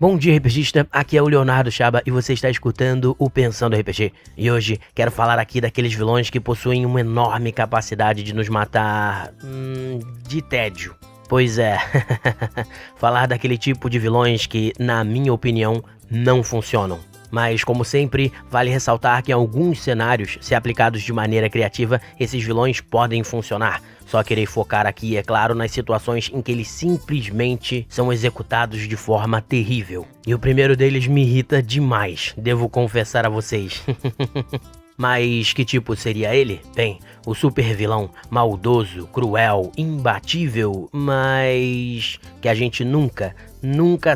Bom dia, RPGista, aqui é o Leonardo Chaba e você está escutando o Pensando RPG. E hoje quero falar aqui daqueles vilões que possuem uma enorme capacidade de nos matar... de tédio. Pois é, falar daquele tipo de vilões que, na minha opinião, não funcionam. Mas, como sempre, vale ressaltar que em alguns cenários, se aplicados de maneira criativa, esses vilões podem funcionar. Só querer focar aqui, é claro, nas situações em que eles simplesmente são executados de forma terrível. E o primeiro deles me irrita demais, devo confessar a vocês. Mas que tipo seria ele? Bem, o super vilão, maldoso, cruel, imbatível, mas que a gente nunca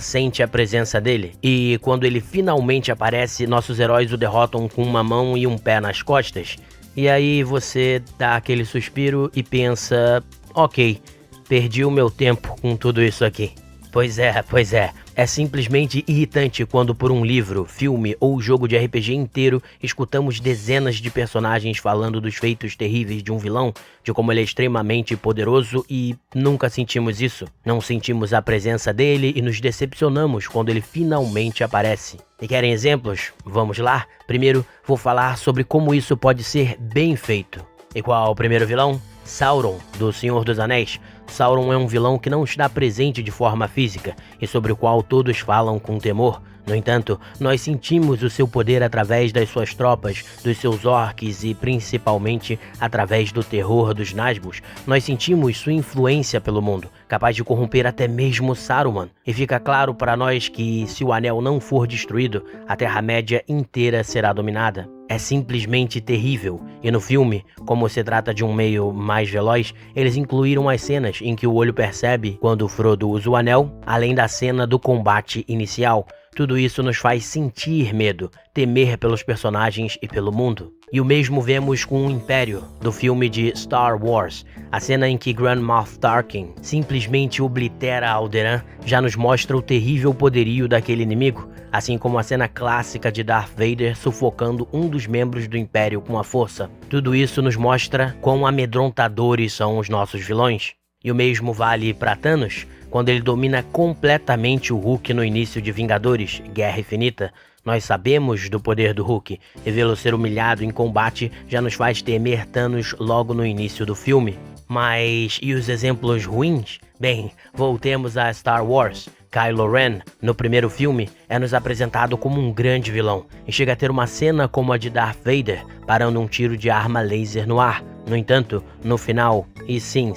sente a presença dele. E quando ele finalmente aparece, nossos heróis o derrotam com uma mão e um pé nas costas. E aí você dá aquele suspiro e pensa, ok, perdi o meu tempo com tudo isso aqui. Pois é. É simplesmente irritante quando por um livro, filme ou jogo de RPG inteiro escutamos dezenas de personagens falando dos feitos terríveis de um vilão, de como ele é extremamente poderoso e nunca sentimos isso. Não sentimos a presença dele e nos decepcionamos quando ele finalmente aparece. E querem exemplos? Vamos lá? Primeiro, vou falar sobre como isso pode ser bem feito. E qual o primeiro vilão? Sauron, do Senhor dos Anéis. Sauron é um vilão que não está presente de forma física e sobre o qual todos falam com temor. No entanto, nós sentimos o seu poder através das suas tropas, dos seus orcs e principalmente através do terror dos Nazgûl. Nós sentimos sua influência pelo mundo, capaz de corromper até mesmo Saruman. E fica claro para nós que se o anel não for destruído, a Terra-média inteira será dominada. É simplesmente terrível, e no filme, como se trata de um meio mais veloz, eles incluíram as cenas em que o olho percebe quando Frodo usa o anel, além da cena do combate inicial. Tudo isso nos faz sentir medo, temer pelos personagens e pelo mundo. E o mesmo vemos com o Império, do filme de Star Wars. A cena em que Grand Moff Tarkin simplesmente oblitera Alderaan já nos mostra o terrível poderio daquele inimigo, assim como a cena clássica de Darth Vader sufocando um dos membros do Império com a força. Tudo isso nos mostra quão amedrontadores são os nossos vilões. E o mesmo vale para Thanos, quando ele domina completamente o Hulk no início de Vingadores, Guerra Infinita. Nós sabemos do poder do Hulk, e vê-lo ser humilhado em combate já nos faz temer Thanos logo no início do filme. Mas e os exemplos ruins? Bem, voltemos a Star Wars. Kylo Ren, no primeiro filme, é nos apresentado como um grande vilão, e chega a ter uma cena como a de Darth Vader, parando um tiro de arma laser no ar. No entanto, no final, e sim,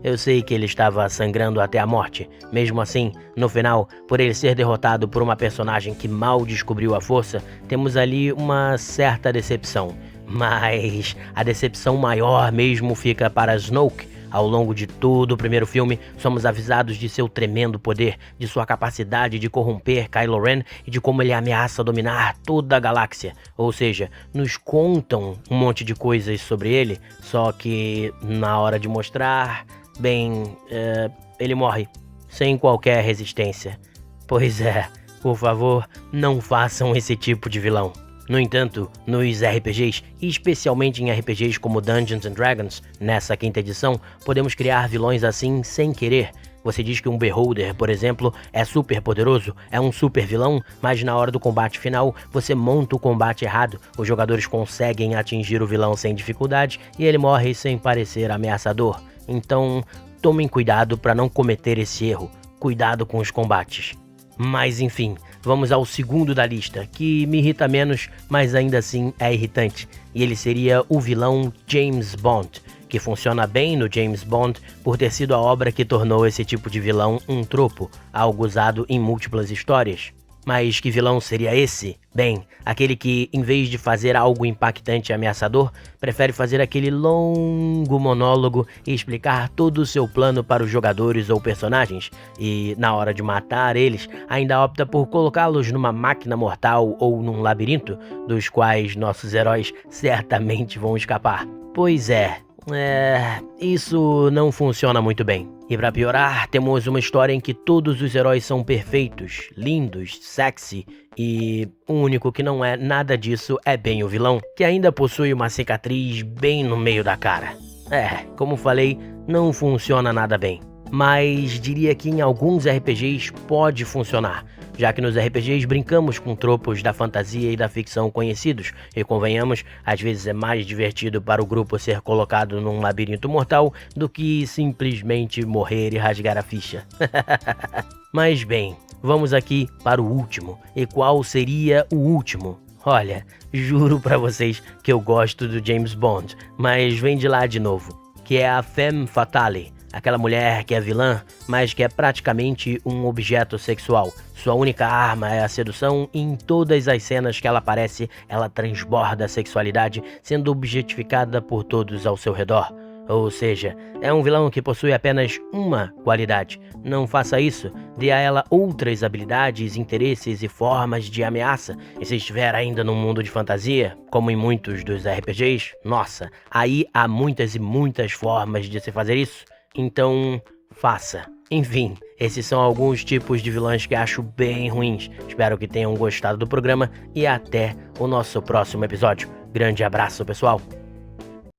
eu sei que ele estava sangrando até a morte. Mesmo assim, no final, por ele ser derrotado por uma personagem que mal descobriu a força, temos ali uma certa decepção. Mas a decepção maior mesmo fica para Snoke. Ao longo de todo o primeiro filme, somos avisados de seu tremendo poder, de sua capacidade de corromper Kylo Ren e de como ele ameaça dominar toda a galáxia. Ou seja, nos contam um monte de coisas sobre ele, só que na hora de mostrar, ele morre, sem qualquer resistência. Pois é, por favor, não façam esse tipo de vilão. No entanto, nos RPGs, e especialmente em RPGs como Dungeons & Dragons, nessa quinta edição, podemos criar vilões assim sem querer. Você diz que um Beholder, por exemplo, é super poderoso, é um super vilão, mas na hora do combate final, você monta o combate errado, os jogadores conseguem atingir o vilão sem dificuldade e ele morre sem parecer ameaçador. Então, tomem cuidado para não cometer esse erro. Cuidado com os combates. Mas enfim, vamos ao segundo da lista, que me irrita menos, mas ainda assim é irritante. E ele seria o vilão James Bond, que funciona bem no James Bond por ter sido a obra que tornou esse tipo de vilão um tropo, algo usado em múltiplas histórias. Mas que vilão seria esse? Bem, aquele que, em vez de fazer algo impactante e ameaçador, prefere fazer aquele longo monólogo e explicar todo o seu plano para os jogadores ou personagens, e, na hora de matar eles, ainda opta por colocá-los numa máquina mortal ou num labirinto, dos quais nossos heróis certamente vão escapar. Pois é, isso não funciona muito bem. E pra piorar, temos uma história em que todos os heróis são perfeitos, lindos, sexy, e o único que não é nada disso é bem o vilão, que ainda possui uma cicatriz bem no meio da cara. Como falei, não funciona nada bem. mas diria que em alguns RPGs pode funcionar, já que nos RPGs brincamos com tropos da fantasia e da ficção conhecidos, e convenhamos, às vezes é mais divertido para o grupo ser colocado num labirinto mortal do que simplesmente morrer e rasgar a ficha. Mas bem, vamos aqui para o último. E qual seria o último? Olha, juro pra vocês que eu gosto do James Bond, mas vem de lá de novo, que é a Femme Fatale. Aquela mulher que é vilã, mas que é praticamente um objeto sexual. Sua única arma é a sedução e em todas as cenas que ela aparece, ela transborda a sexualidade, sendo objetificada por todos ao seu redor. Ou seja, é um vilão que possui apenas uma qualidade. Não faça isso, dê a ela outras habilidades, interesses e formas de ameaça. E se estiver ainda num mundo de fantasia, como em muitos dos RPGs, nossa, aí há muitas e muitas formas de se fazer isso. Então, faça. Enfim, esses são alguns tipos de vilões que acho bem ruins. Espero que tenham gostado do programa e até o nosso próximo episódio. Grande abraço, pessoal!